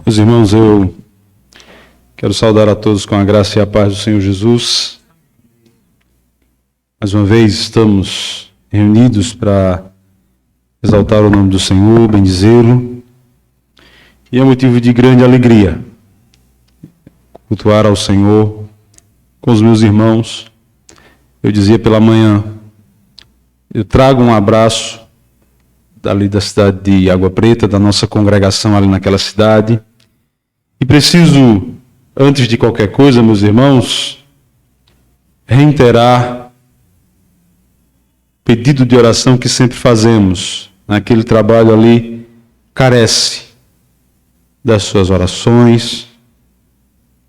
Meus irmãos, eu quero saudar a todos com a graça e a paz do Senhor Jesus. Mais uma vez estamos reunidos para exaltar o nome do Senhor, bendizê-lo. E é motivo de grande alegria cultuar ao Senhor com os meus irmãos. Eu dizia pela manhã, eu trago um abraço dali da cidade de Água Preta, da nossa congregação ali naquela cidade. E preciso, antes de qualquer coisa, meus irmãos, reiterar o pedido de oração que sempre fazemos. Naquele trabalho ali, carece das suas orações,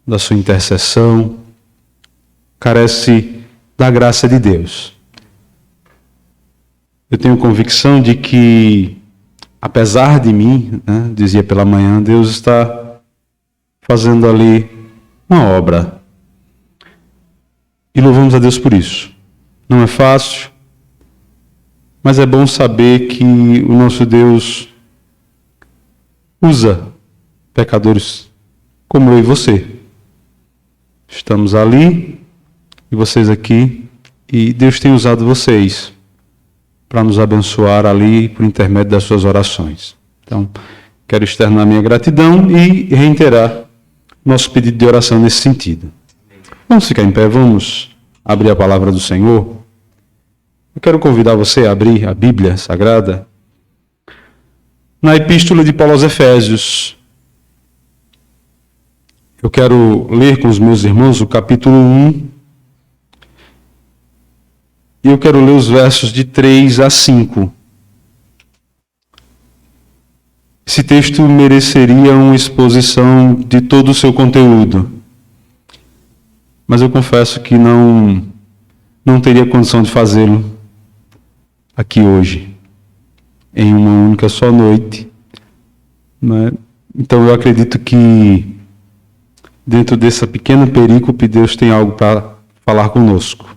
da sua intercessão, carece da graça de Deus. Eu tenho convicção de que, apesar de mim, dizia pela manhã, Deus está fazendo ali uma obra. E louvamos a Deus por isso. Não é fácil, mas é bom saber que o nosso Deus usa pecadores como eu e você. Estamos ali e vocês aqui, e Deus tem usado vocês para nos abençoar ali por intermédio das suas orações. Então, quero externar minha gratidão e reiterar nosso pedido de oração nesse sentido. Vamos ficar em pé, vamos abrir a palavra do Senhor. Eu quero convidar você a abrir a Bíblia Sagrada na Epístola de Paulo aos Efésios. Eu quero ler com os meus irmãos o capítulo 1. E eu quero ler os versos de 3 a 5. Esse texto mereceria uma exposição de todo o seu conteúdo. Mas eu confesso que não teria condição de fazê-lo aqui hoje, em uma única só noite. Então eu acredito que dentro dessa pequena perícope Deus tem algo para falar conosco.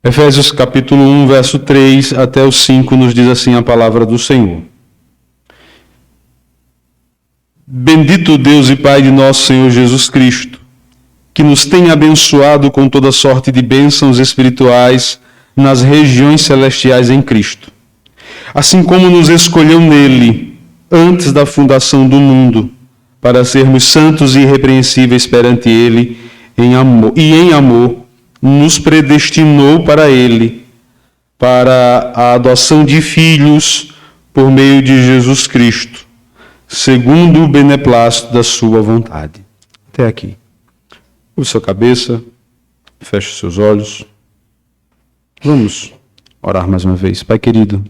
Efésios capítulo 1, verso 3 até o 5 nos diz assim a palavra do Senhor. Bendito Deus e Pai de nosso Senhor Jesus Cristo, que nos tem abençoado com toda sorte de bênçãos espirituais nas regiões celestiais em Cristo, assim como nos escolheu nele antes da fundação do mundo, para sermos santos e irrepreensíveis perante ele em amor, nos predestinou para ele, para a adoção de filhos por meio de Jesus Cristo, segundo o beneplácito da sua vontade. Até aqui. Curve sua cabeça, feche seus olhos. Vamos orar mais uma vez. Pai querido,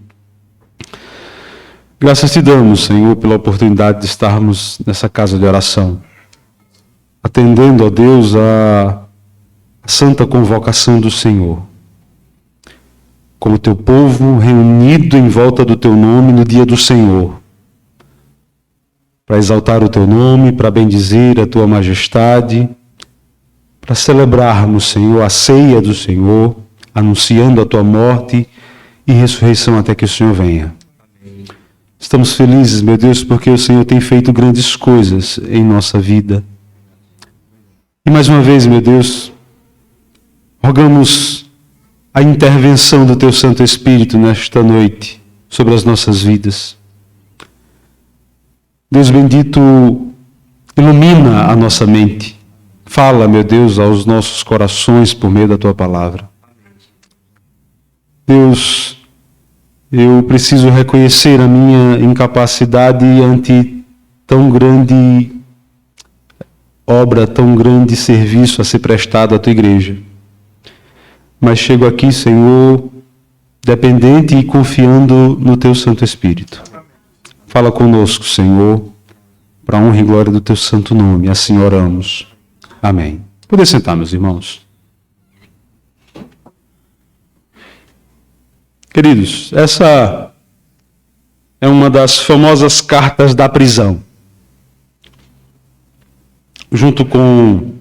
graças te damos, Senhor, pela oportunidade de estarmos nessa casa de oração, atendendo a Deus a santa convocação do Senhor, como teu povo reunido em volta do teu nome no dia do Senhor, para exaltar o teu nome, para bendizer a tua majestade, para celebrarmos, Senhor, a ceia do Senhor, anunciando a tua morte e ressurreição até que o Senhor venha. Estamos felizes, meu Deus, porque o Senhor tem feito grandes coisas em nossa vida. E mais uma vez, meu Deus, rogamos a intervenção do Teu Santo Espírito nesta noite sobre as nossas vidas. Deus bendito, ilumina a nossa mente. Fala, meu Deus, aos nossos corações por meio da Tua palavra. Deus, eu preciso reconhecer a minha incapacidade ante tão grande obra, tão grande serviço a ser prestado à Tua igreja. Mas chego aqui, Senhor, dependente e confiando no Teu Santo Espírito. Fala conosco, Senhor, para a honra e glória do Teu santo nome. Assim oramos. Amém. Poder sentar, meus irmãos. Queridos, essa é uma das famosas cartas da prisão. Junto com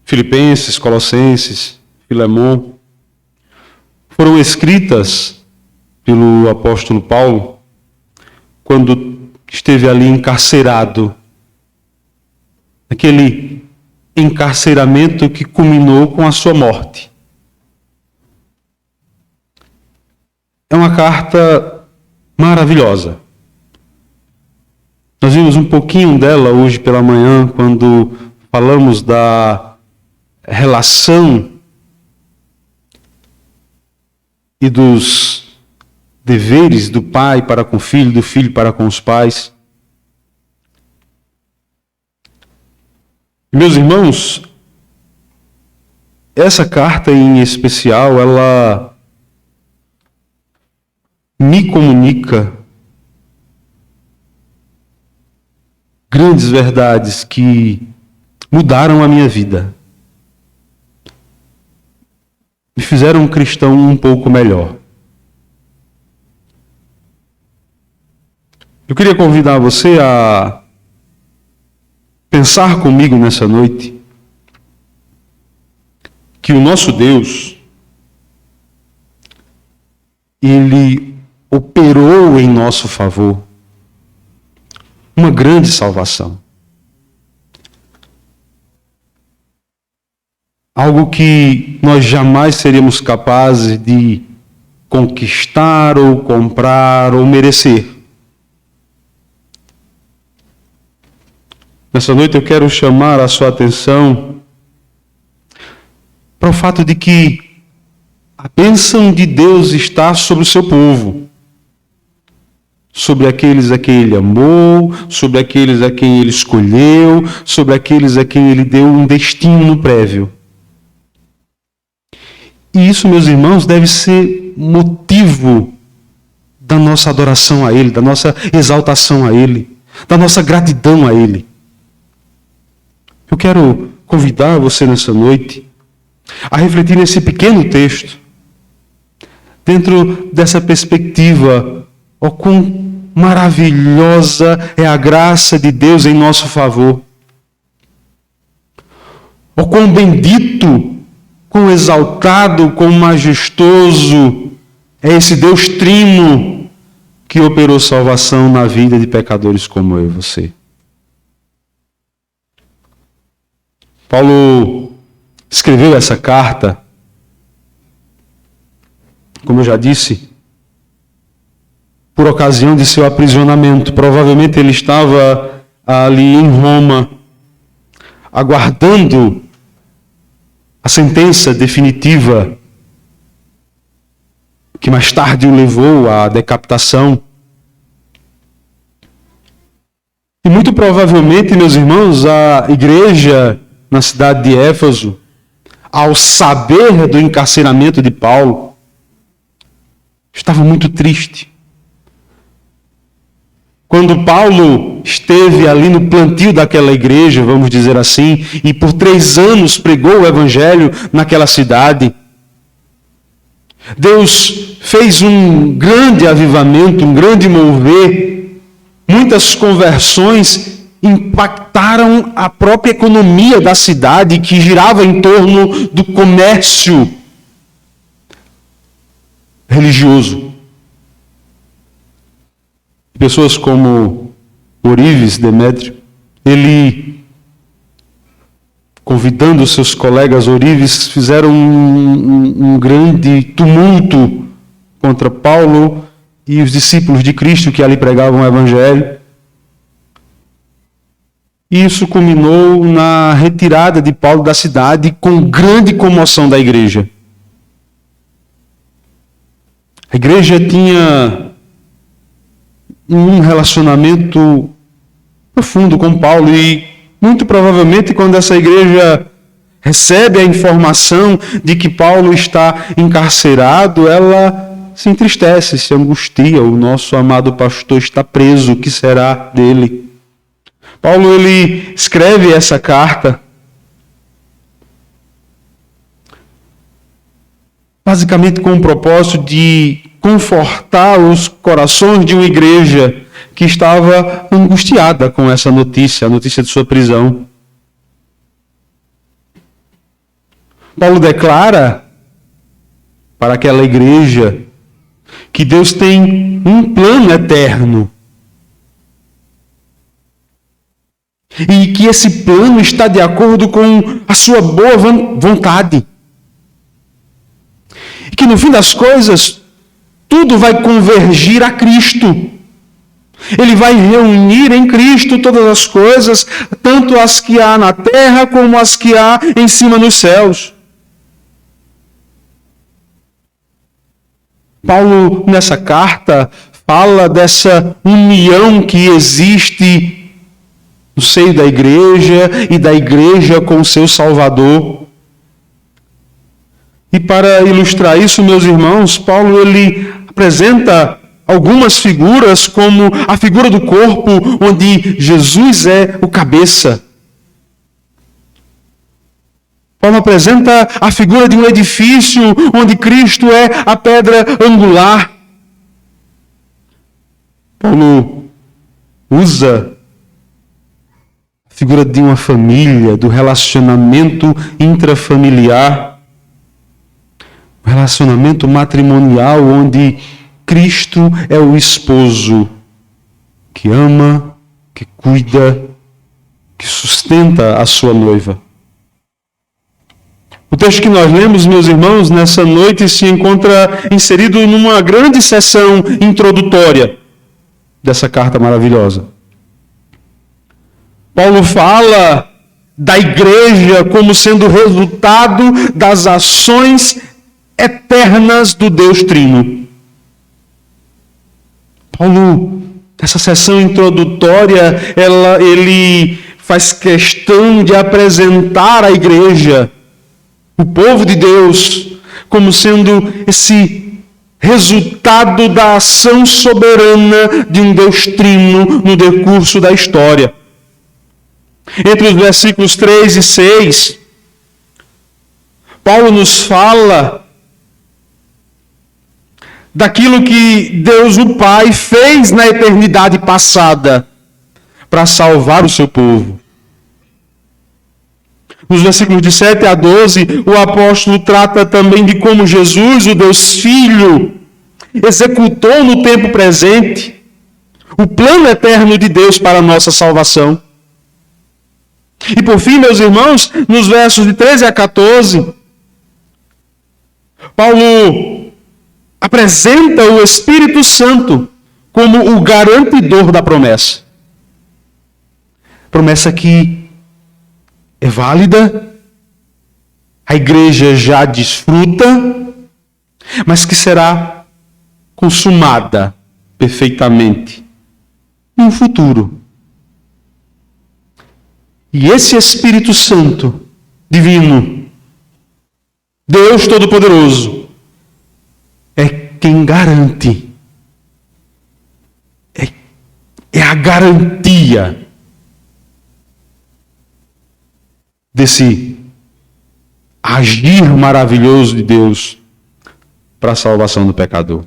Filipenses, Colossenses, Filemão, foram escritas pelo apóstolo Paulo quando esteve ali encarcerado. Aquele encarceramento que culminou com a sua morte. É uma carta maravilhosa. Nós vimos um pouquinho dela hoje pela manhã, quando falamos da relação e dos deveres do pai para com o filho, do filho para com os pais. Meus irmãos, essa carta em especial, ela me comunica grandes verdades que mudaram a minha vida. Me fizeram um cristão um pouco melhor. Eu queria convidar você a pensar comigo nessa noite que o nosso Deus, Ele operou em nosso favor uma grande salvação. Algo que nós jamais seríamos capazes de conquistar ou comprar ou merecer. Nessa noite eu quero chamar a sua atenção para o fato de que a bênção de Deus está sobre o seu povo. Sobre aqueles a quem Ele amou, sobre aqueles a quem Ele escolheu, sobre aqueles a quem Ele deu um destino prévio. E isso, meus irmãos, deve ser motivo da nossa adoração a Ele, da nossa exaltação a Ele, da nossa gratidão a Ele. Eu quero convidar você nessa noite a refletir nesse pequeno texto, dentro dessa perspectiva, quão maravilhosa é a graça de Deus em nosso favor. Quão bendito, quão exaltado, quão majestoso é esse Deus trino que operou salvação na vida de pecadores como eu e você. Paulo escreveu essa carta, como eu já disse, por ocasião de seu aprisionamento. Provavelmente ele estava ali em Roma, aguardando a sentença definitiva que mais tarde o levou à decapitação. E muito provavelmente, meus irmãos, a igreja na cidade de Éfeso, ao saber do encarceramento de Paulo, estava muito triste. Quando Paulo esteve ali no plantio daquela igreja, vamos dizer assim, e por 3 anos pregou o evangelho naquela cidade, Deus fez um grande avivamento, um grande mover. Muitas conversões impactaram a própria economia da cidade, que girava em torno do comércio religioso. Pessoas como Oríves Demétrio, ele, convidando seus colegas Oríves, fizeram um grande tumulto contra Paulo e os discípulos de Cristo que ali pregavam o evangelho. E isso culminou na retirada de Paulo da cidade, com grande comoção da igreja. A igreja tinha um relacionamento profundo com Paulo e, muito provavelmente, quando essa igreja recebe a informação de que Paulo está encarcerado, ela se entristece, se angustia. O nosso amado pastor está preso, o que será dele? Paulo, ele escreve essa carta basicamente com o propósito de confortar os corações de uma igreja que estava angustiada com essa notícia, a notícia de sua prisão. Paulo declara para aquela igreja que Deus tem um plano eterno e que esse plano está de acordo com a sua boa vontade. E que no fim das coisas, tudo vai convergir a Cristo. Ele vai reunir em Cristo todas as coisas, tanto as que há na terra como as que há em cima nos céus. Paulo, nessa carta, fala dessa união que existe no seio da igreja e da igreja com o seu Salvador. E para ilustrar isso, meus irmãos, Paulo ele apresenta algumas figuras, como a figura do corpo, onde Jesus é o cabeça. Paulo apresenta a figura de um edifício, onde Cristo é a pedra angular. Paulo usa a figura de uma família, do relacionamento intrafamiliar, o relacionamento matrimonial, onde Cristo é o esposo que ama, que cuida, que sustenta a sua noiva. O texto que nós lemos, meus irmãos, nessa noite se encontra inserido numa grande sessão introdutória dessa carta maravilhosa. Paulo fala da igreja como sendo resultado das ações eternas do Deus Trino. Paulo, nessa sessão introdutória, ele faz questão de apresentar a igreja, o povo de Deus, como sendo esse resultado da ação soberana de um Deus Trino no decurso da história. Entre os versículos 3 e 6, Paulo nos fala daquilo que Deus, o Pai, fez na eternidade passada para salvar o seu povo. Nos versículos de 7 a 12, o apóstolo trata também de como Jesus, o Deus Filho, executou no tempo presente o plano eterno de Deus para a nossa salvação. E por fim, meus irmãos, nos versos de 13 a 14, Paulo apresenta o Espírito Santo como o garantidor da promessa. Promessa que é válida, a igreja já desfruta, mas que será consumada perfeitamente no futuro. E esse Espírito Santo divino, Deus Todo-Poderoso, é quem garante, é a garantia desse agir maravilhoso de Deus para a salvação do pecador.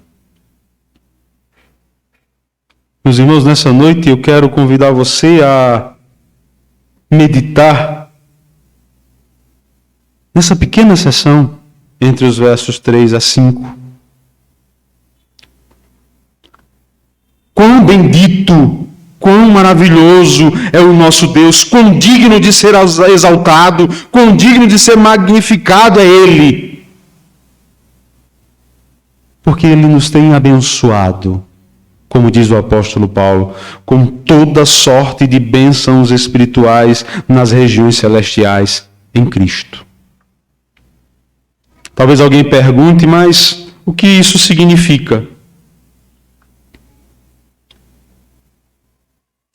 Meus irmãos, nessa noite eu quero convidar você a meditar nessa pequena sessão entre os versos 3 a 5. Quão bendito, quão maravilhoso é o nosso Deus, quão digno de ser exaltado, quão digno de ser magnificado é Ele. Porque Ele nos tem abençoado, como diz o apóstolo Paulo, com toda sorte de bênçãos espirituais nas regiões celestiais em Cristo. Talvez alguém pergunte, mas o que isso significa?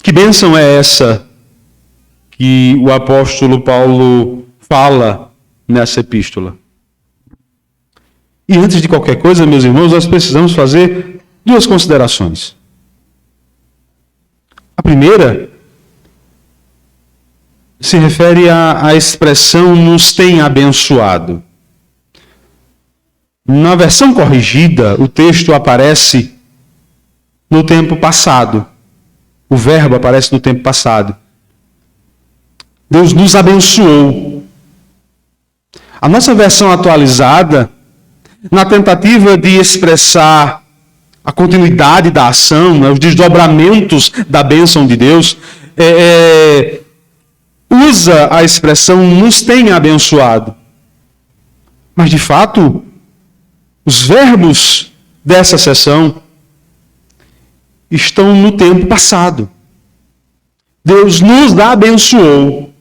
Que bênção é essa que o apóstolo Paulo fala nessa epístola? E antes de qualquer coisa, meus irmãos, nós precisamos fazer duas considerações. A primeira se refere à expressão nos tem abençoado. Na versão corrigida, o texto aparece no tempo passado. O verbo aparece no tempo passado. Deus nos abençoou. A nossa versão atualizada, na tentativa de expressar a continuidade da ação, os desdobramentos da bênção de Deus, usa a expressão nos tem abençoado. Mas, de fato, os verbos dessa sessão estão no tempo passado. Deus nos abençoou.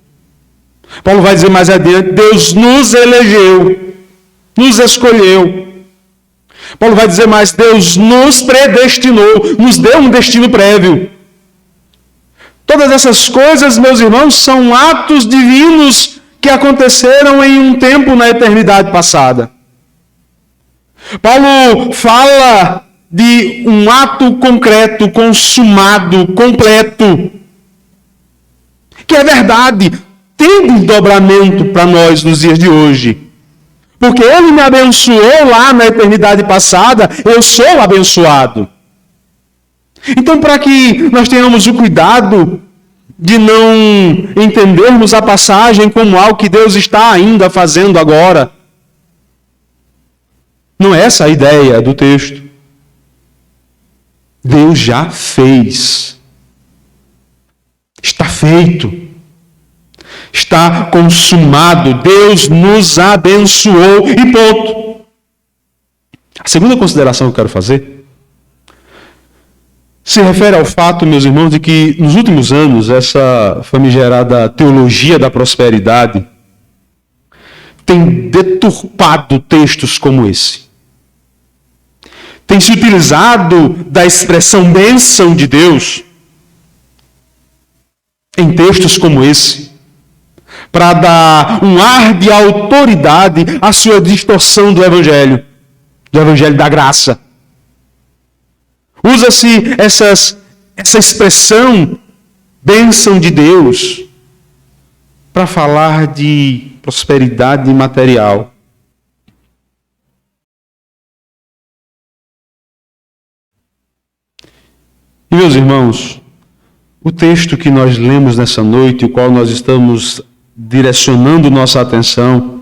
Paulo vai dizer mais adiante, Deus nos elegeu, nos escolheu. Paulo vai dizer mais, Deus nos predestinou, nos deu um destino prévio. Todas essas coisas, meus irmãos, são atos divinos que aconteceram em um tempo na eternidade passada. Paulo fala de um ato concreto, consumado, completo, que é verdade, tem desdobramento para nós nos dias de hoje. Porque Ele me abençoou lá na eternidade passada, eu sou abençoado. Então, para que nós tenhamos o cuidado de não entendermos a passagem como algo que Deus está ainda fazendo agora, não é essa a ideia do texto. Deus já fez. Está feito. Está consumado. Deus nos abençoou e ponto. A segunda consideração que eu quero fazer se refere ao fato, meus irmãos, de que nos últimos anos essa famigerada teologia da prosperidade tem deturpado textos como esse. Tem se utilizado da expressão bênção de Deus em textos como esse para dar um ar de autoridade à sua distorção do Evangelho da graça. Usa-se essa expressão bênção de Deus para falar de prosperidade material. E, meus irmãos, o texto que nós lemos nessa noite, o qual nós estamos direcionando nossa atenção,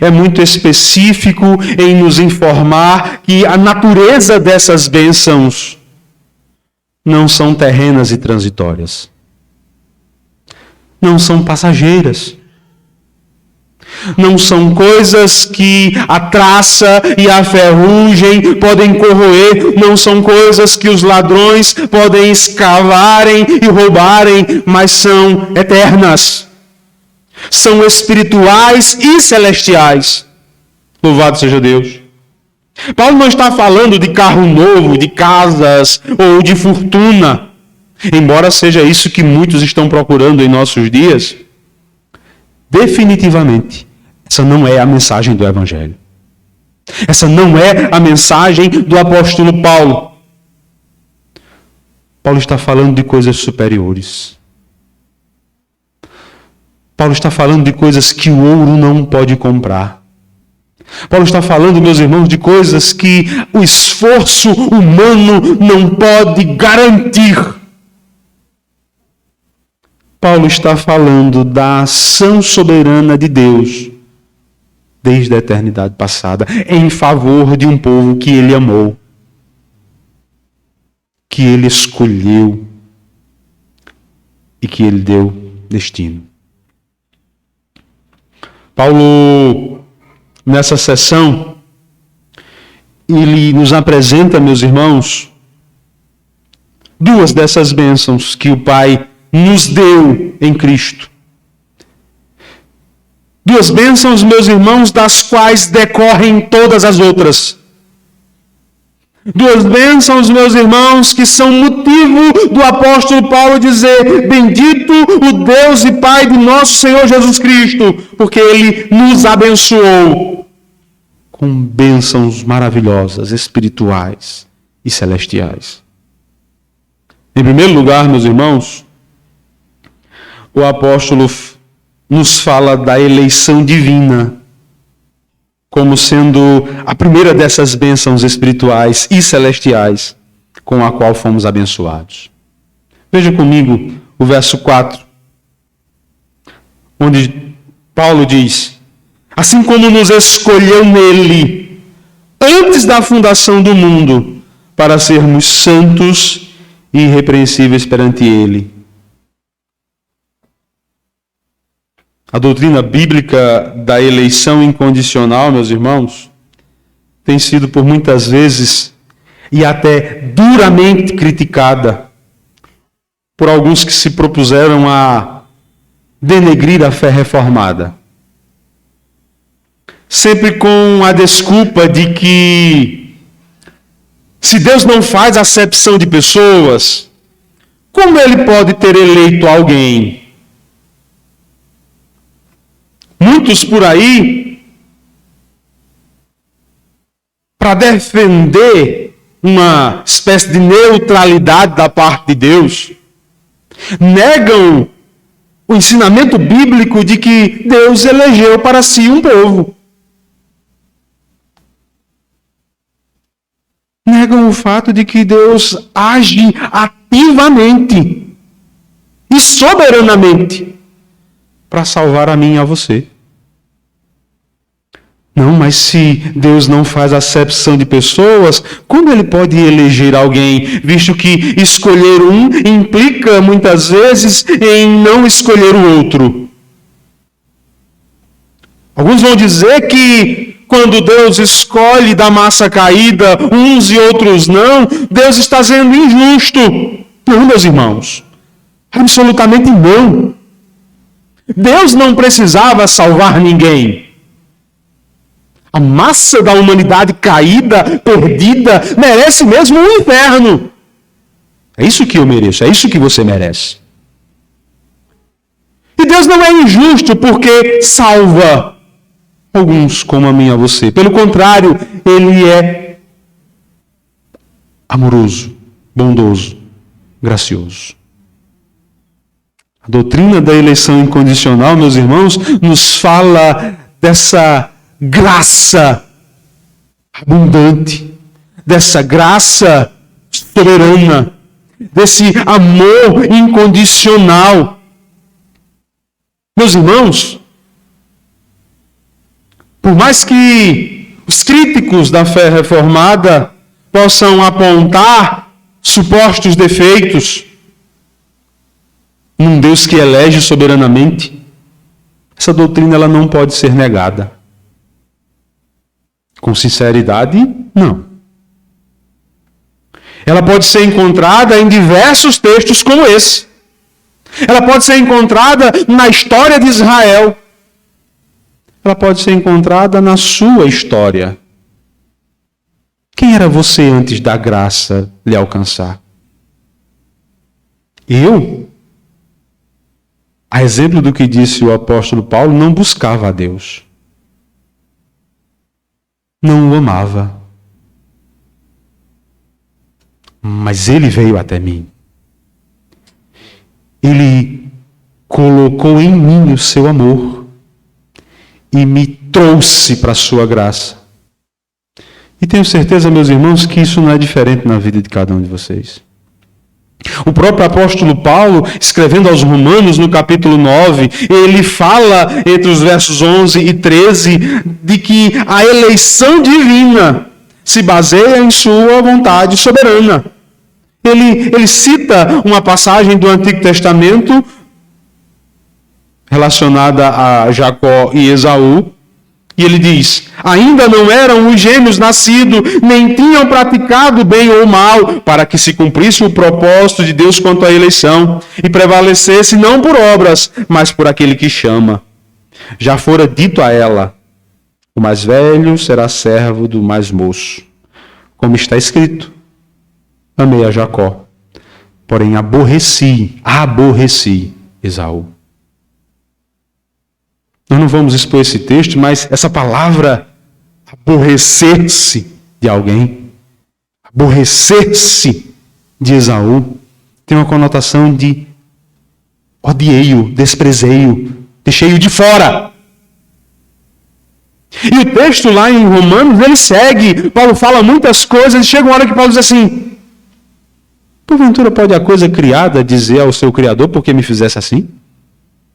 é muito específico em nos informar que a natureza dessas bênçãos não são terrenas e transitórias. Não são passageiras. Não são coisas que a traça e a ferrugem podem corroer. Não são coisas que os ladrões podem escavarem e roubarem, mas são eternas. São espirituais e celestiais. Louvado seja Deus. Paulo não está falando de carro novo, de casas ou de fortuna. Embora seja isso que muitos estão procurando em nossos dias, definitivamente, essa não é a mensagem do Evangelho. Essa não é a mensagem do apóstolo Paulo. Paulo está falando de coisas superiores. Paulo está falando de coisas que o ouro não pode comprar. Paulo está falando, meus irmãos, de coisas que o esforço humano não pode garantir. Paulo está falando da ação soberana de Deus desde a eternidade passada em favor de um povo que Ele amou, que Ele escolheu e que Ele deu destino. Paulo, nessa sessão, ele nos apresenta, meus irmãos, duas dessas bênçãos que o Pai nos deu em Cristo. Duas bênçãos, meus irmãos, das quais decorrem todas as outras. Duas bênçãos, meus irmãos, que são motivo do apóstolo Paulo dizer: bendito o Deus e Pai de nosso Senhor Jesus Cristo, porque Ele nos abençoou com bênçãos maravilhosas, espirituais e celestiais. Em primeiro lugar, meus irmãos, o apóstolo nos fala da eleição divina como sendo a primeira dessas bênçãos espirituais e celestiais com a qual fomos abençoados. Veja comigo o verso 4, onde Paulo diz: assim como nos escolheu nele, antes da fundação do mundo, para sermos santos e irrepreensíveis perante ele. A doutrina bíblica da eleição incondicional, meus irmãos, tem sido por muitas vezes e até duramente criticada por alguns que se propuseram a denegrir a fé reformada. Sempre com a desculpa de que se Deus não faz acepção de pessoas, como ele pode ter eleito alguém? Muitos por aí, para defender uma espécie de neutralidade da parte de Deus, negam o ensinamento bíblico de que Deus elegeu para si um povo. Negam o fato de que Deus age ativamente e soberanamente para salvar a mim e a você. Não, mas se Deus não faz acepção de pessoas, como ele pode eleger alguém, visto que escolher um implica muitas vezes em não escolher o outro? Alguns vão dizer que quando Deus escolhe da massa caída uns e outros não, Deus está sendo injusto. Não, meus irmãos, absolutamente não. Deus não precisava salvar ninguém. A massa da humanidade caída, perdida, merece mesmo um inferno. É isso que eu mereço, é isso que você merece. E Deus não é injusto porque salva alguns como a mim e a você. Pelo contrário, Ele é amoroso, bondoso, gracioso. A doutrina da eleição incondicional, meus irmãos, nos fala dessa graça abundante, dessa graça soberana, desse amor incondicional. Meus irmãos, por mais que os críticos da fé reformada possam apontar supostos defeitos num Deus que elege soberanamente, essa doutrina ela não pode ser negada. Com sinceridade, não. Ela pode ser encontrada em diversos textos como esse. Ela pode ser encontrada na história de Israel. Ela pode ser encontrada na sua história. Quem era você antes da graça lhe alcançar? Eu? A exemplo do que disse o apóstolo Paulo, não buscava a Deus. Não o amava. Mas ele veio até mim. Ele colocou em mim o seu amor e me trouxe para a sua graça. E tenho certeza, meus irmãos, que isso não é diferente na vida de cada um de vocês. O próprio apóstolo Paulo, escrevendo aos Romanos, no capítulo 9, ele fala, entre os versos 11 e 13, de que a eleição divina se baseia em sua vontade soberana. Ele cita uma passagem do Antigo Testamento relacionada a Jacó e Esaú, e ele diz: ainda não eram os gêmeos nascidos, nem tinham praticado bem ou mal, para que se cumprisse o propósito de Deus quanto à eleição, e prevalecesse não por obras, mas por aquele que chama. Já fora dito a ela: o mais velho será servo do mais moço. Como está escrito: amei a Jacó, porém aborreci Esaú. Nós não vamos expor esse texto, mas essa palavra aborrecer-se de alguém, aborrecer-se de Esaú, tem uma conotação de odiei-o, desprezei-o, deixei-o de fora. E o texto lá em Romanos, ele segue, Paulo fala muitas coisas, e chega uma hora que Paulo diz assim: porventura pode a coisa criada dizer ao seu Criador, por que me fizesse assim?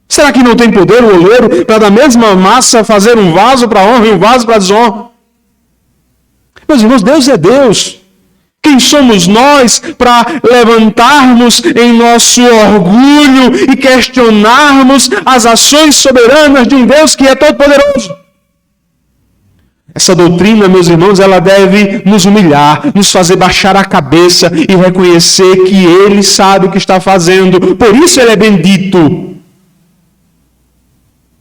Será que não tem poder o oleiro para da mesma massa fazer um vaso para honra e um vaso para desonra? Meus irmãos, Deus é Deus. Quem somos nós para levantarmos em nosso orgulho e questionarmos as ações soberanas de um Deus que é todo-poderoso? Essa doutrina, meus irmãos, ela deve nos humilhar, nos fazer baixar a cabeça e reconhecer que Ele sabe o que está fazendo. Por isso Ele é bendito.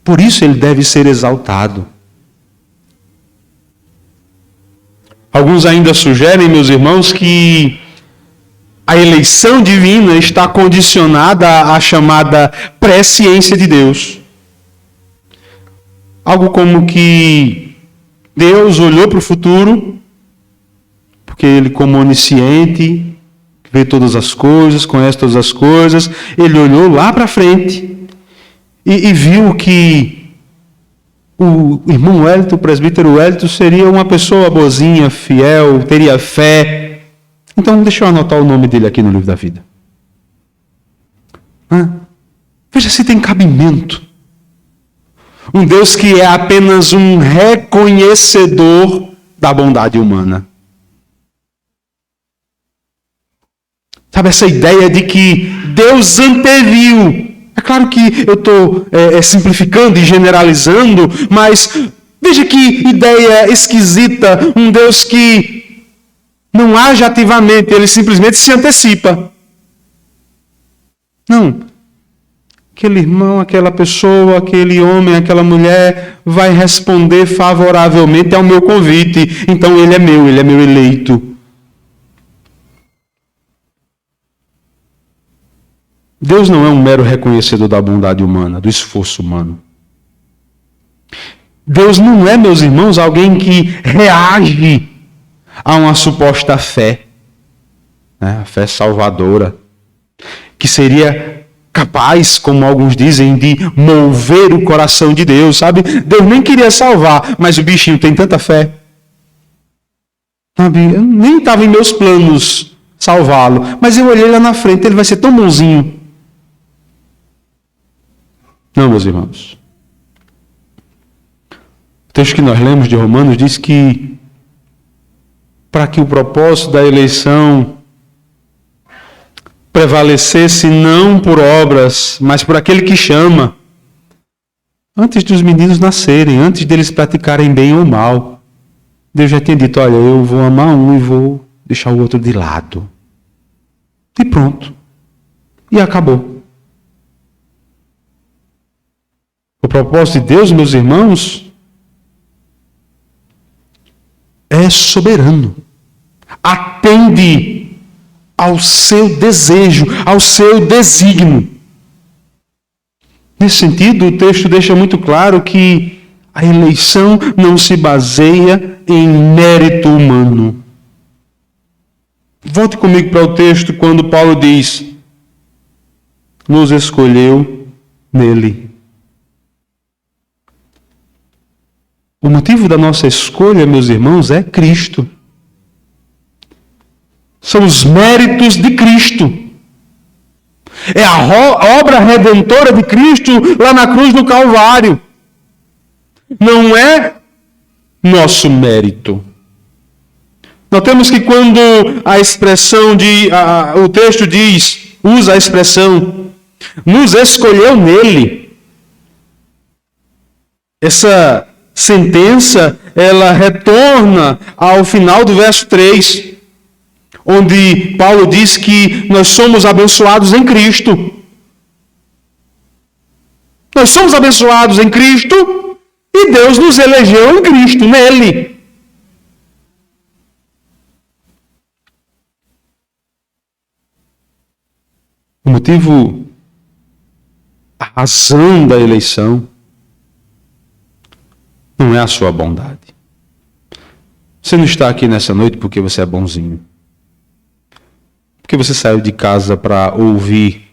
Por isso Ele deve ser exaltado. Alguns ainda sugerem, meus irmãos, que a eleição divina está condicionada à chamada presciência de Deus. Algo como que Deus olhou para o futuro, porque Ele, como onisciente, vê todas as coisas, conhece todas as coisas, Ele olhou lá para frente e viu que o irmão Wellington, o presbítero Wellington, seria uma pessoa boazinha, fiel, teria fé. Então, deixa eu anotar o nome dele aqui no livro da vida. Veja se tem cabimento. Um Deus que é apenas um reconhecedor da bondade humana. Sabe, essa ideia de que Deus anteviu. É claro que eu estou simplificando e generalizando, mas veja que ideia esquisita, um Deus que não age ativamente, Ele simplesmente se antecipa. Não. Aquele irmão, aquela pessoa, aquele homem, aquela mulher vai responder favoravelmente ao meu convite. Então ele é meu eleito. Deus não é um mero reconhecedor da bondade humana, do esforço humano. Deus não é, meus irmãos, alguém que reage a uma suposta fé, né? A fé salvadora, que seria capaz, como alguns dizem, de mover o coração de Deus, sabe? Deus nem queria salvar, mas o bichinho tem tanta fé. Sabe? Nem estava em meus planos salvá-lo, mas eu olhei lá na frente, ele vai ser tão bonzinho. Não, meus irmãos. O texto que nós lemos de Romanos diz que para que o propósito da eleição prevalecesse não por obras, mas por aquele que chama, antes dos meninos nascerem, antes deles praticarem bem ou mal, Deus já tinha dito, olha, eu vou amar um e vou deixar o outro de lado. E pronto. E acabou. O propósito de Deus, meus irmãos, é soberano. Atende ao seu desejo, ao seu desígnio. Nesse sentido, o texto deixa muito claro que a eleição não se baseia em mérito humano. Volte comigo para o texto quando Paulo diz, nos escolheu nele. O motivo da nossa escolha, meus irmãos, é Cristo. São os méritos de Cristo. É a obra redentora de Cristo lá na cruz do Calvário. Não é nosso mérito. Notemos que quando a expressão o texto usa a expressão, nos escolheu nele. Essa sentença, ela retorna ao final do verso 3, onde Paulo diz que nós somos abençoados em Cristo. Nós somos abençoados em Cristo e Deus nos elegeu em Cristo, nele. O motivo, a razão da eleição não é a sua bondade. Você não está aqui nessa noite porque você é bonzinho. Porque você saiu de casa para ouvir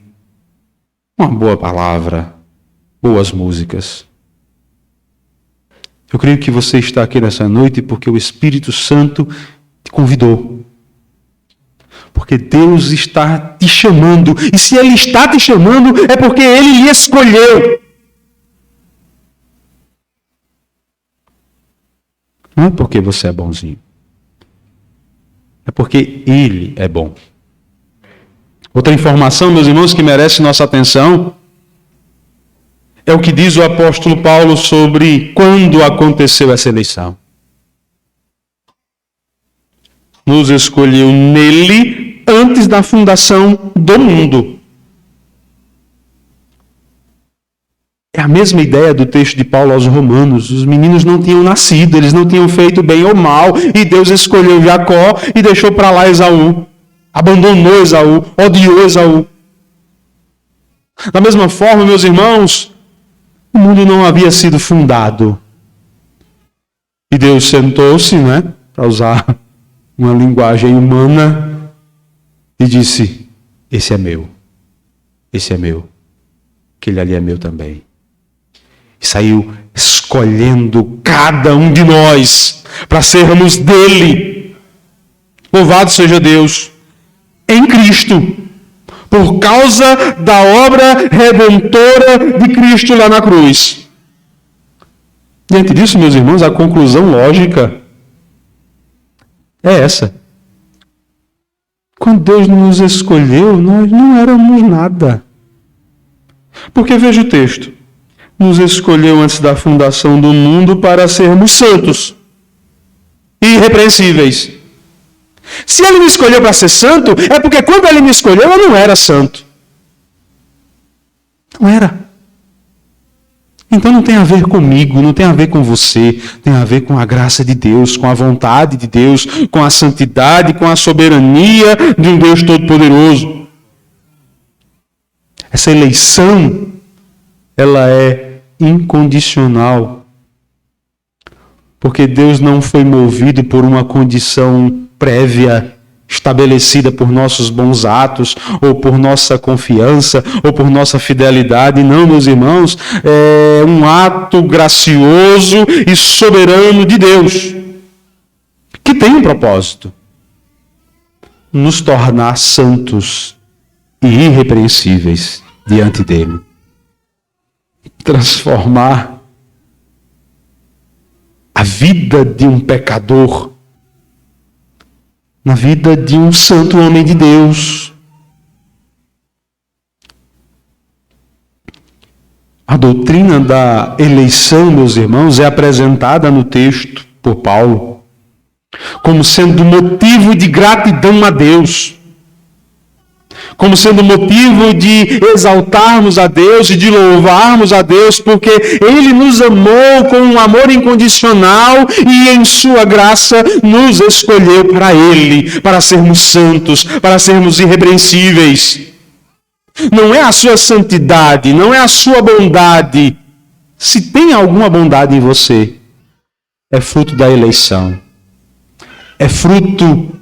uma boa palavra, boas músicas. Eu creio que você está aqui nessa noite porque o Espírito Santo te convidou. Porque Deus está te chamando. E se Ele está te chamando, é porque Ele lhe escolheu. Não é porque você é bonzinho. é porque Ele é bom. Outra informação, meus irmãos, que merece nossa atenção, é o que diz o apóstolo Paulo sobre quando aconteceu essa eleição. Nos escolheu nele antes da fundação do mundo. É a mesma ideia do texto de Paulo aos Romanos. Os meninos não tinham nascido, eles não tinham feito bem ou mal, e Deus escolheu Jacó e deixou para lá Esaú. Abandonou Esaú, odiou Esaú. Da mesma forma, meus irmãos, o mundo não havia sido fundado. E Deus sentou-se, para usar uma linguagem humana, e disse: esse é meu, aquele ali é meu também. E saiu escolhendo cada um de nós para sermos dele. Louvado seja Deus, em Cristo, por causa da obra redentora de Cristo lá na cruz. Diante disso, meus irmãos, a conclusão lógica é essa. Quando Deus nos escolheu, nós não éramos nada. Porque veja o texto. Nos escolheu antes da fundação do mundo para sermos santos e irrepreensíveis. Se Ele me escolheu para ser santo, é porque quando Ele me escolheu, eu não era santo. Não era. Então não tem a ver comigo, não tem a ver com você, tem a ver com a graça de Deus, com a vontade de Deus, com a santidade, com a soberania de um Deus Todo-Poderoso. Essa eleição, ela é incondicional. Porque Deus não foi movido por uma condição prévia, estabelecida por nossos bons atos, ou por nossa confiança, ou por nossa fidelidade. Não, meus irmãos, é um ato gracioso e soberano de Deus, que tem um propósito: nos tornar santos e irrepreensíveis diante dele. Transformar a vida de um pecador na vida de um santo homem de Deus. A doutrina da eleição, meus irmãos, é apresentada no texto por Paulo como sendo motivo de gratidão a Deus, como sendo motivo de exaltarmos a Deus e de louvarmos a Deus, porque Ele nos amou com um amor incondicional e em sua graça nos escolheu para Ele, para sermos santos, para sermos irrepreensíveis. Não é a sua santidade, não é a sua bondade. Se tem alguma bondade em você, é fruto da eleição, é fruto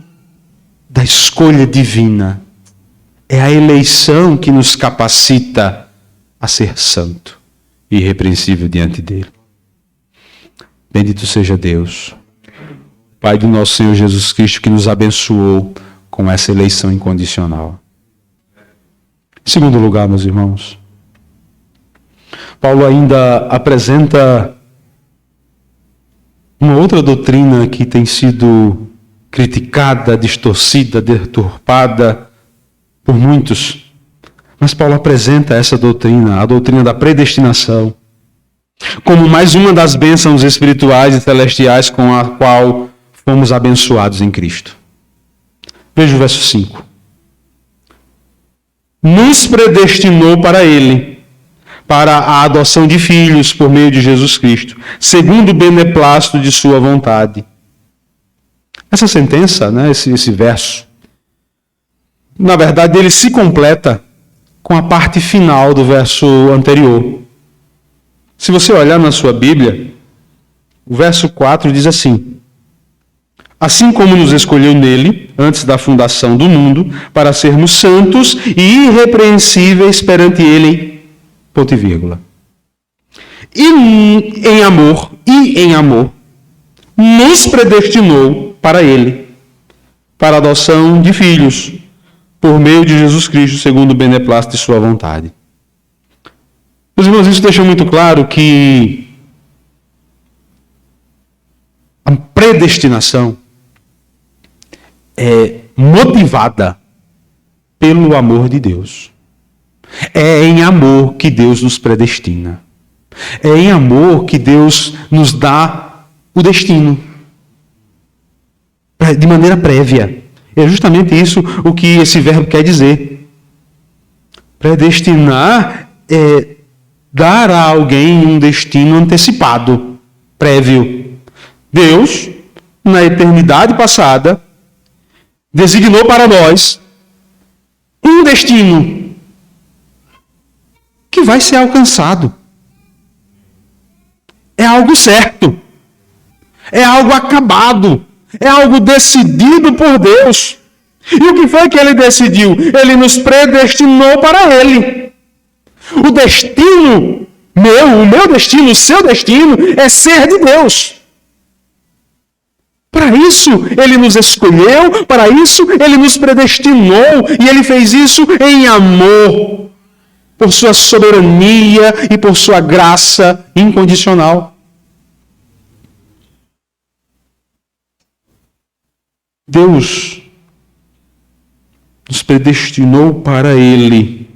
da escolha divina. É a eleição que nos capacita a ser santo e irrepreensível diante dele. Bendito seja Deus, Pai do nosso Senhor Jesus Cristo, que nos abençoou com essa eleição incondicional. Em segundo lugar, meus irmãos, Paulo ainda apresenta uma outra doutrina que tem sido criticada, distorcida, deturpada por muitos, mas Paulo apresenta essa doutrina, a doutrina da predestinação, como mais uma das bênçãos espirituais e celestiais com a qual fomos abençoados em Cristo. Veja o verso 5. Nos predestinou para Ele, para a adoção de filhos por meio de Jesus Cristo, segundo o beneplácito de sua vontade. Essa sentença, esse verso, na verdade, ele se completa com a parte final do verso anterior. Se você olhar na sua Bíblia, o verso 4 diz assim: assim como nos escolheu nele, antes da fundação do mundo, para sermos santos e irrepreensíveis perante ele, ponto e vírgula. E em amor, nos predestinou para ele, para a adoção de filhos, por meio de Jesus Cristo, segundo o beneplácito de sua vontade. Meus irmãos, isso deixa muito claro que a predestinação é motivada pelo amor de Deus. É em amor que Deus nos predestina. É em amor que Deus nos dá o destino. De maneira prévia. É justamente isso o que esse verbo quer dizer. Predestinar é dar a alguém um destino antecipado, prévio. Deus, na eternidade passada, designou para nós um destino que vai ser alcançado. É algo certo. É algo acabado. É algo decidido por Deus. E o que foi que ele decidiu? Ele nos predestinou para ele. O destino meu, o meu destino, o seu destino é ser de Deus. Para isso ele nos escolheu, para isso ele nos predestinou, e ele fez isso em amor, por sua soberania e por sua graça incondicional. Deus nos predestinou para ele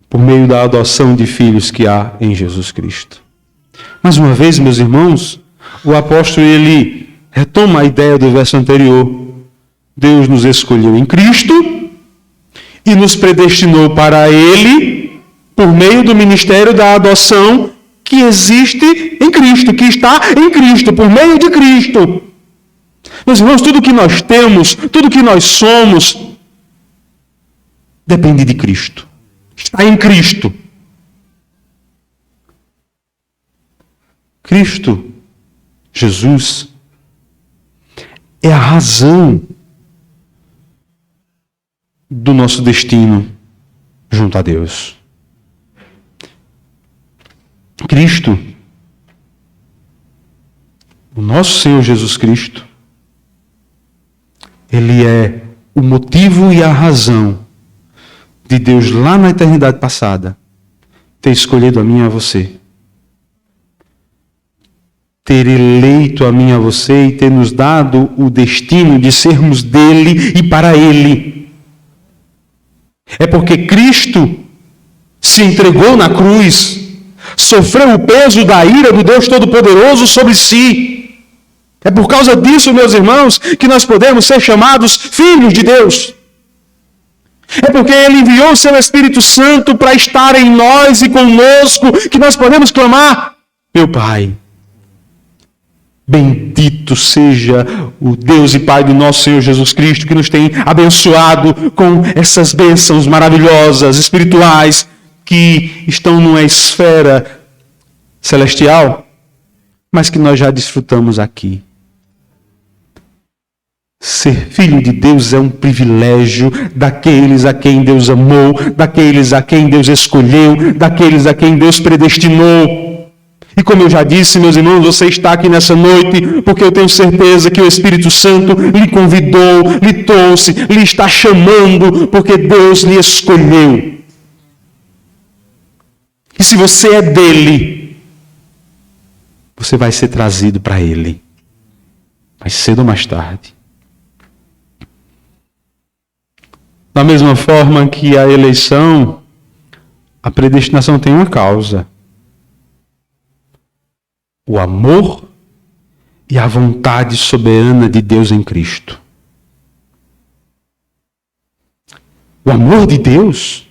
por meio da adoção de filhos que há em Jesus Cristo. Mais uma vez, meus irmãos, o apóstolo ele retoma a ideia do verso anterior. Deus nos escolheu em Cristo e nos predestinou para ele por meio do ministério da adoção que existe em Cristo, que está em Cristo, por meio de Cristo. Meus irmãos, tudo que nós temos, tudo que nós somos, depende de Cristo. Está em Cristo. Cristo, Jesus, é a razão do nosso destino junto a Deus. Cristo, o nosso Senhor Jesus Cristo, Ele é o motivo e a razão de Deus lá na eternidade passada ter escolhido a mim e a você. Ter eleito a mim e a você e ter nos dado o destino de sermos dele e para ele. É porque Cristo se entregou na cruz, sofreu o peso da ira do Deus Todo-Poderoso sobre si. É por causa disso, meus irmãos, que nós podemos ser chamados filhos de Deus. É porque Ele enviou o Seu Espírito Santo para estar em nós e conosco, que nós podemos clamar: meu Pai. Bendito seja o Deus e Pai do nosso Senhor Jesus Cristo, que nos tem abençoado com essas bênçãos maravilhosas, espirituais, que estão numa esfera celestial, mas que nós já desfrutamos aqui. Ser filho de Deus é um privilégio daqueles a quem Deus amou, daqueles a quem Deus escolheu, daqueles a quem Deus predestinou. E como eu já disse, meus irmãos, você está aqui nessa noite porque eu tenho certeza que o Espírito Santo lhe convidou, lhe trouxe, lhe está chamando, porque Deus lhe escolheu. E se você é dele, você vai ser trazido para ele, mais cedo ou mais tarde. Da mesma forma que a eleição, a predestinação tem uma causa: o amor e a vontade soberana de Deus em Cristo. O amor de Deus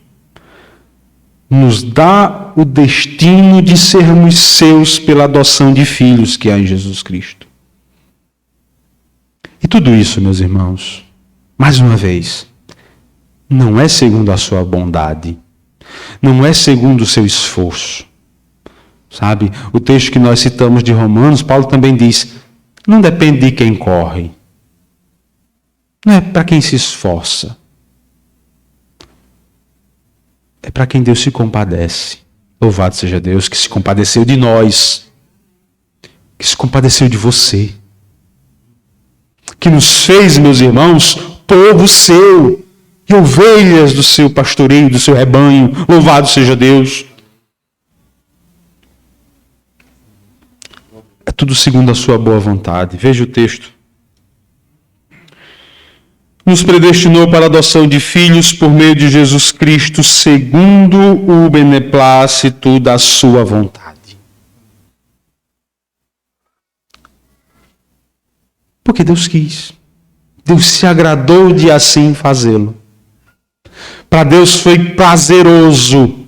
nos dá o destino de sermos seus pela adoção de filhos que há em Jesus Cristo. E tudo isso, meus irmãos, mais uma vez, não é segundo a sua bondade, não é segundo o seu esforço. Sabe, o texto que nós citamos de Romanos, Paulo também diz: não depende de quem corre, não é para quem se esforça, é para quem Deus se compadece. Louvado seja Deus que se compadeceu de nós, que se compadeceu de você, que nos fez, meus irmãos, povo seu e ovelhas do seu pastoreio, do seu rebanho. Louvado seja Deus. É tudo segundo a sua boa vontade. Veja o texto. Nos predestinou para a adoção de filhos por meio de Jesus Cristo, segundo o beneplácito da sua vontade. Porque Deus quis. Deus se agradou de assim fazê-lo. Para Deus foi prazeroso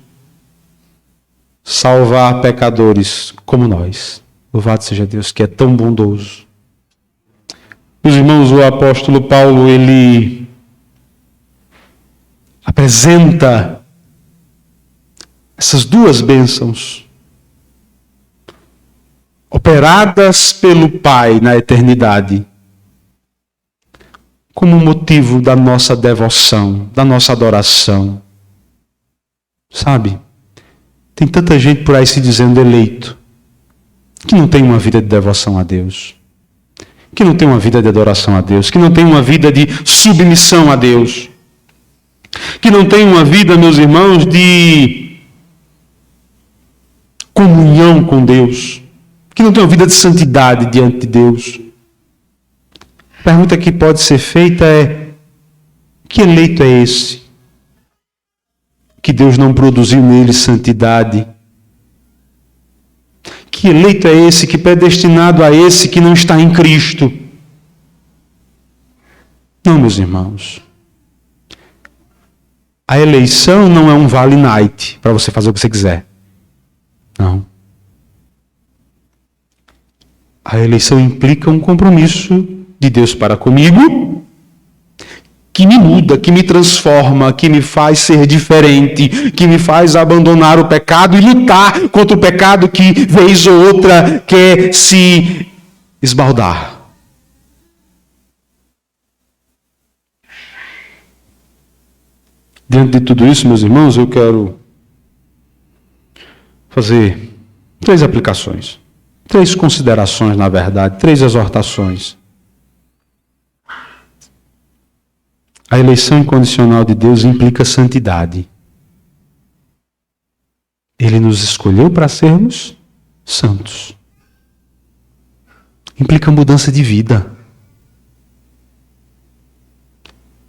salvar pecadores como nós. Louvado seja Deus, que é tão bondoso. Meus irmãos, o apóstolo Paulo, ele apresenta essas duas bênçãos operadas pelo Pai na eternidade como motivo da nossa devoção, da nossa adoração. Sabe? Tem tanta gente por aí se dizendo eleito, que não tem uma vida de devoção a Deus, que não tem uma vida de adoração a Deus, que não tem uma vida de submissão a Deus, que não tem uma vida, meus irmãos, de comunhão com Deus, que não tem uma vida de santidade diante de Deus. A pergunta que pode ser feita é: que eleito é esse? Que Deus não produziu nele santidade? Que eleito é esse, que predestinado a esse que não está em Cristo? Não, meus irmãos. A eleição não é um vale night para você fazer o que você quiser. Não. A eleição implica um compromisso de Deus para comigo, que me muda, que me transforma, que me faz ser diferente, que me faz abandonar o pecado e lutar contra o pecado que, vez ou outra, quer se esbaldar. Diante de tudo isso, meus irmãos, eu quero fazer 3 aplicações, 3 considerações, na verdade, 3 exortações. A eleição incondicional de Deus implica santidade. Ele nos escolheu para sermos santos. Implica mudança de vida.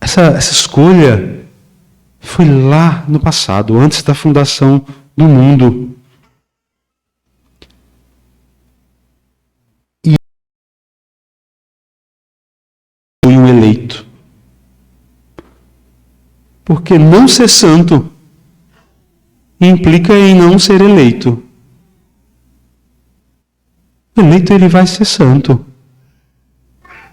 Essa escolha foi lá no passado, antes da fundação do mundo. E foi um eleito. Porque não ser santo implica em não ser eleito. Eleito, ele vai ser santo.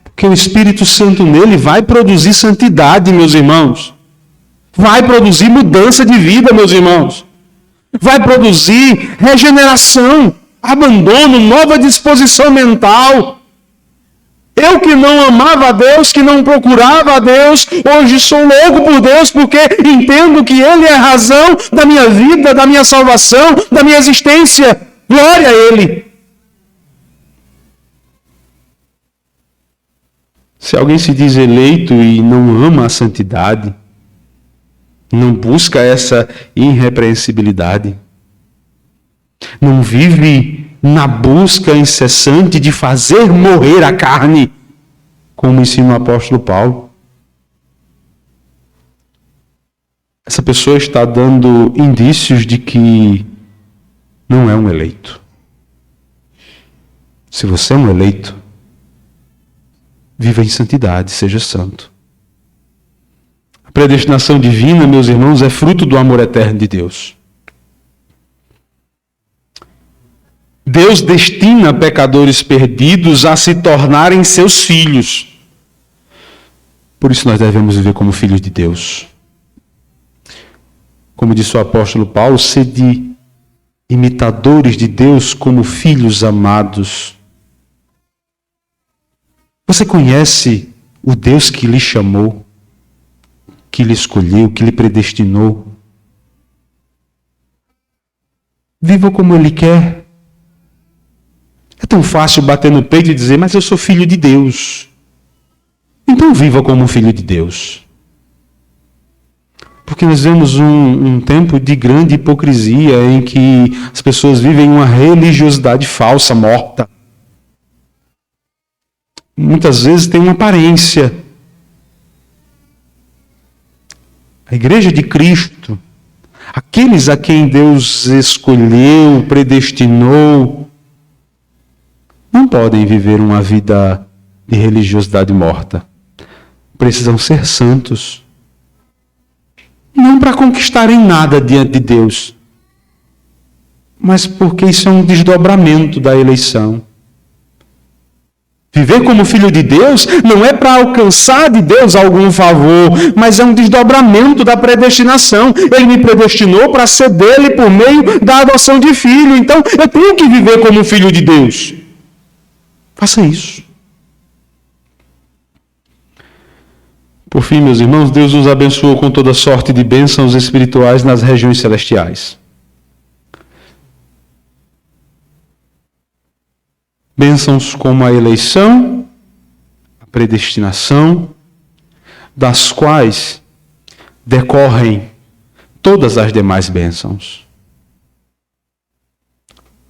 Porque o Espírito Santo nele vai produzir santidade, meus irmãos. Vai produzir mudança de vida, meus irmãos. Vai produzir regeneração, abandono, nova disposição mental. Eu que não amava a Deus, que não procurava a Deus, hoje sou louco por Deus porque entendo que Ele é a razão da minha vida, da minha salvação, da minha existência. Glória a Ele. Se alguém se diz eleito e não ama a santidade, não busca essa irrepreensibilidade, não vive na busca incessante de fazer morrer a carne, como ensina o apóstolo Paulo, essa pessoa está dando indícios de que não é um eleito. Se você é um eleito, viva em santidade, seja santo. A predestinação divina, meus irmãos, é fruto do amor eterno de Deus. Deus destina pecadores perdidos a se tornarem seus filhos. Por isso nós devemos viver como filhos de Deus. Como disse o apóstolo Paulo, sede imitadores de Deus como filhos amados. Você conhece o Deus que lhe chamou, que lhe escolheu, que lhe predestinou? Viva como Ele quer. É tão fácil bater no peito e dizer, mas eu sou filho de Deus. Então viva como um filho de Deus. Porque nós vemos um tempo de grande hipocrisia em que as pessoas vivem uma religiosidade falsa, morta. muitas vezes tem uma aparência. A igreja de Cristo, aqueles a quem Deus escolheu, predestinou, não podem viver uma vida de religiosidade morta. Precisam ser santos. Não para conquistarem nada diante de Deus, mas porque isso é um desdobramento da eleição. Viver como filho de Deus não é para alcançar de Deus algum favor, mas é um desdobramento da predestinação. Ele me predestinou para ser dele por meio da adoção de filho. Então, eu tenho que viver como filho de Deus. Faça isso. Por fim, meus irmãos, Deus nos abençoou com toda sorte de bênçãos espirituais nas regiões celestiais. Bênçãos como a eleição, a predestinação, das quais decorrem todas as demais bênçãos.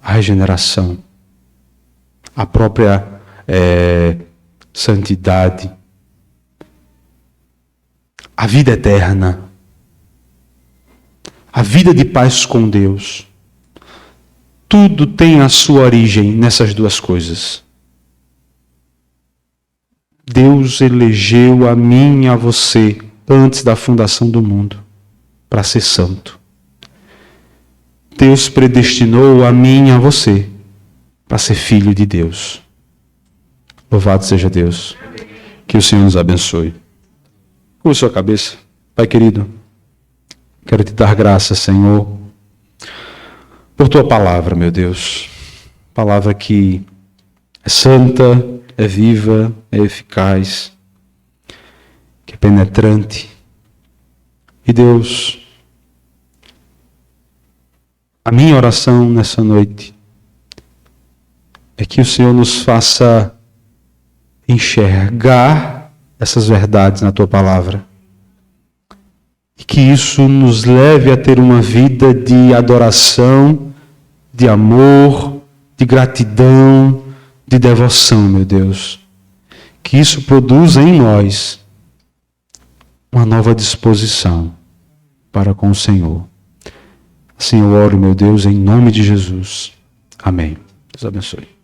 A regeneração, a própria santidade, a vida eterna, a vida de paz com Deus. Tudo tem a sua origem nessas duas coisas. Deus elegeu a mim e a você antes da fundação do mundo para ser santo. Deus predestinou a mim e a você para ser filho de Deus. Louvado seja Deus. Que o Senhor nos abençoe. Curva sua cabeça. Pai querido, quero te dar graças, Senhor, por tua palavra, meu Deus. Palavra que é santa, é viva, é eficaz, que é penetrante. E Deus, a minha oração nessa noite é que o Senhor nos faça enxergar essas verdades na tua palavra. E que isso nos leve a ter uma vida de adoração, de amor, de gratidão, de devoção, meu Deus. Que isso produza em nós uma nova disposição para com o Senhor. Assim eu oro, meu Deus, em nome de Jesus. Amém. Deus abençoe.